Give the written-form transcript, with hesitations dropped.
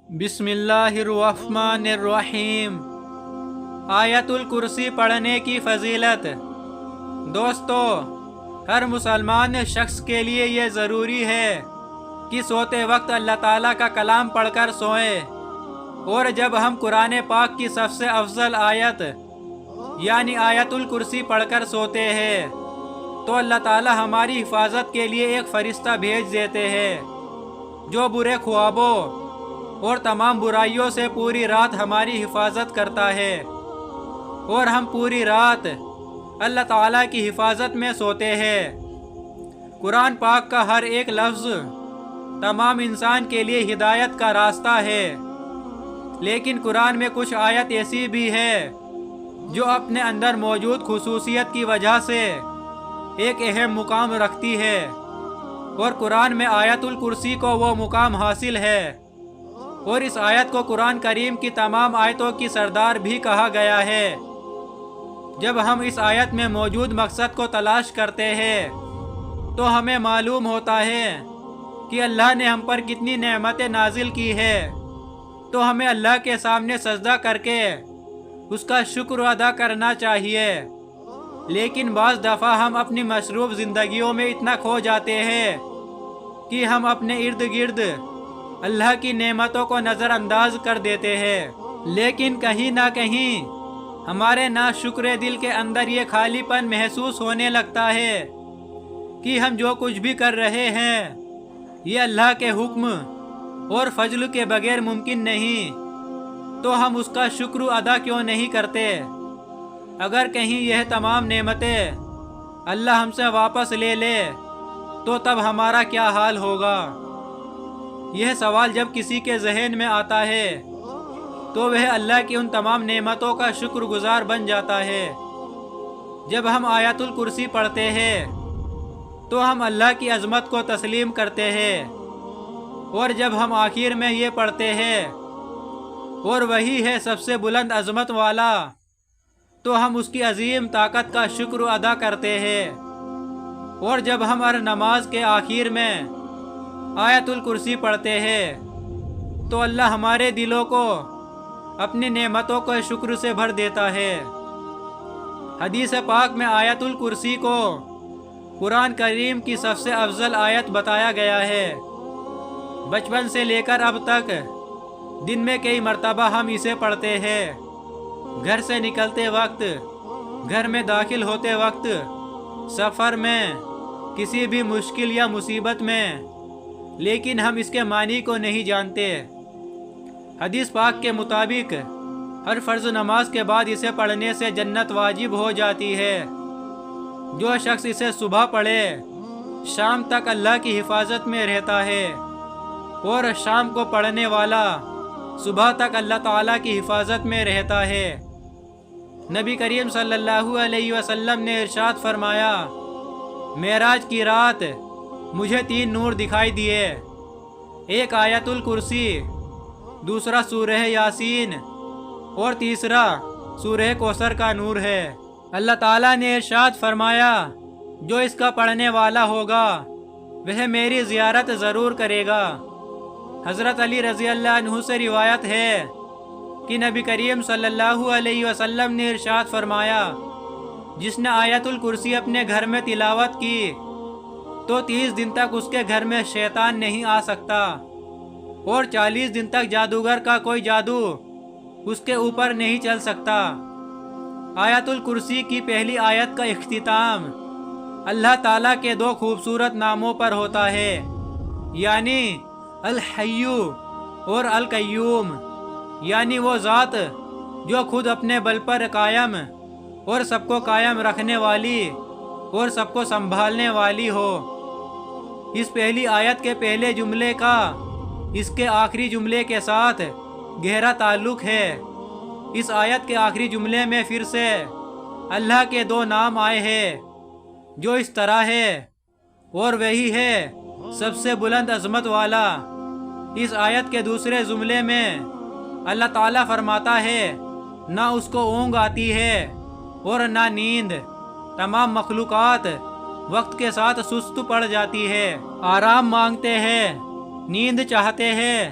بسم اللہ الرحمن الرحیم۔ آیت الکرسی پڑھنے کی فضیلت۔ دوستو، ہر مسلمان شخص کے لیے یہ ضروری ہے کہ سوتے وقت اللہ تعالیٰ کا کلام پڑھ کر سوئیں، اور جب ہم قرآن پاک کی سب سے افضل آیت یعنی آیت الکرسی پڑھ کر سوتے ہیں تو اللہ تعالیٰ ہماری حفاظت کے لیے ایک فرشتہ بھیج دیتے ہیں جو برے خوابوں اور تمام برائیوں سے پوری رات ہماری حفاظت کرتا ہے، اور ہم پوری رات اللہ تعالیٰ کی حفاظت میں سوتے ہیں۔ قرآن پاک کا ہر ایک لفظ تمام انسان کے لیے ہدایت کا راستہ ہے، لیکن قرآن میں کچھ آیت ایسی بھی ہے جو اپنے اندر موجود خصوصیت کی وجہ سے ایک اہم مقام رکھتی ہے، اور قرآن میں آیت الکرسی کو وہ مقام حاصل ہے، اور اس آیت کو قرآن کریم کی تمام آیتوں کی سردار بھی کہا گیا ہے۔ جب ہم اس آیت میں موجود مقصد کو تلاش کرتے ہیں تو ہمیں معلوم ہوتا ہے کہ اللہ نے ہم پر کتنی نعمتیں نازل کی ہے، تو ہمیں اللہ کے سامنے سجدہ کر کے اس کا شکر ادا کرنا چاہیے۔ لیکن بعض دفعہ ہم اپنی مصروف زندگیوں میں اتنا کھو جاتے ہیں کہ ہم اپنے ارد گرد اللہ کی نعمتوں کو نظر انداز کر دیتے ہیں، لیکن کہیں نہ کہیں ہمارے ناشکر دل کے اندر یہ خالی پن محسوس ہونے لگتا ہے کہ ہم جو کچھ بھی کر رہے ہیں یہ اللہ کے حکم اور فضل کے بغیر ممکن نہیں، تو ہم اس کا شکر ادا کیوں نہیں کرتے؟ اگر کہیں یہ تمام نعمتیں اللہ ہم سے واپس لے لے تو تب ہمارا کیا حال ہوگا؟ یہ سوال جب کسی کے ذہن میں آتا ہے تو وہ اللہ کی ان تمام نعمتوں کا شکر گزار بن جاتا ہے۔ جب ہم آیت الکرسی پڑھتے ہیں تو ہم اللہ کی عظمت کو تسلیم کرتے ہیں، اور جب ہم آخر میں یہ پڑھتے ہیں اور وہی ہے سب سے بلند عظمت والا، تو ہم اس کی عظیم طاقت کا شکر ادا کرتے ہیں۔ اور جب ہم ہر نماز کے آخر میں آیت الکرسی پڑھتے ہیں تو اللہ ہمارے دلوں کو اپنی نعمتوں کو شکر سے بھر دیتا ہے۔ حدیث پاک میں آیت الکرسی کو قرآن کریم کی سب سے افضل آیت بتایا گیا ہے۔ بچپن سے لے کر اب تک دن میں کئی مرتبہ ہم اسے پڑھتے ہیں، گھر سے نکلتے وقت، گھر میں داخل ہوتے وقت، سفر میں، کسی بھی مشکل یا مصیبت میں، لیکن ہم اس کے معنی کو نہیں جانتے۔ حدیث پاک کے مطابق ہر فرض نماز کے بعد اسے پڑھنے سے جنت واجب ہو جاتی ہے۔ جو شخص اسے صبح پڑھے شام تک اللہ کی حفاظت میں رہتا ہے، اور شام کو پڑھنے والا صبح تک اللہ تعالیٰ کی حفاظت میں رہتا ہے۔ نبی کریم صلی اللہ علیہ وسلم نے ارشاد فرمایا، معراج کی رات مجھے 3 نور دکھائی دیے، ایک آیت الکرسی، دوسرا سورہ یاسین، اور تیسرا سورہ کوثر کا نور ہے۔ اللہ تعالیٰ نے ارشاد فرمایا، جو اس کا پڑھنے والا ہوگا وہ میری زیارت ضرور کرے گا۔ حضرت علی رضی اللہ عنہ سے روایت ہے کہ نبی کریم صلی اللہ علیہ وسلم نے ارشاد فرمایا، جس نے آیت الکرسی اپنے گھر میں تلاوت کی تو 30 دن تک اس کے گھر میں شیطان نہیں آ سکتا، اور 40 دن تک جادوگر کا کوئی جادو اس کے اوپر نہیں چل سکتا۔ آیت الکرسی کی پہلی آیت کا اختتام اللہ تعالیٰ کے 2 خوبصورت ناموں پر ہوتا ہے، یعنی الحی اور القیوم، یعنی وہ ذات جو خود اپنے بل پر قائم اور سب کو قائم رکھنے والی اور سب کو سنبھالنے والی ہو۔ اس پہلی آیت کے پہلے جملے کا اس کے آخری جملے کے ساتھ گہرا تعلق ہے۔ اس آیت کے آخری جملے میں پھر سے اللہ کے 2 نام آئے ہیں جو اس طرح ہے، اور وہی ہے سب سے بلند عظمت والا۔ اس آیت کے دوسرے جملے میں اللہ تعالیٰ فرماتا ہے، نہ اس کو اونگ آتی ہے اور نہ نیند، تمام مخلوقات وقت کے ساتھ سست پڑ جاتی ہے، آرام مانگتے ہیں، نیند چاہتے ہیں،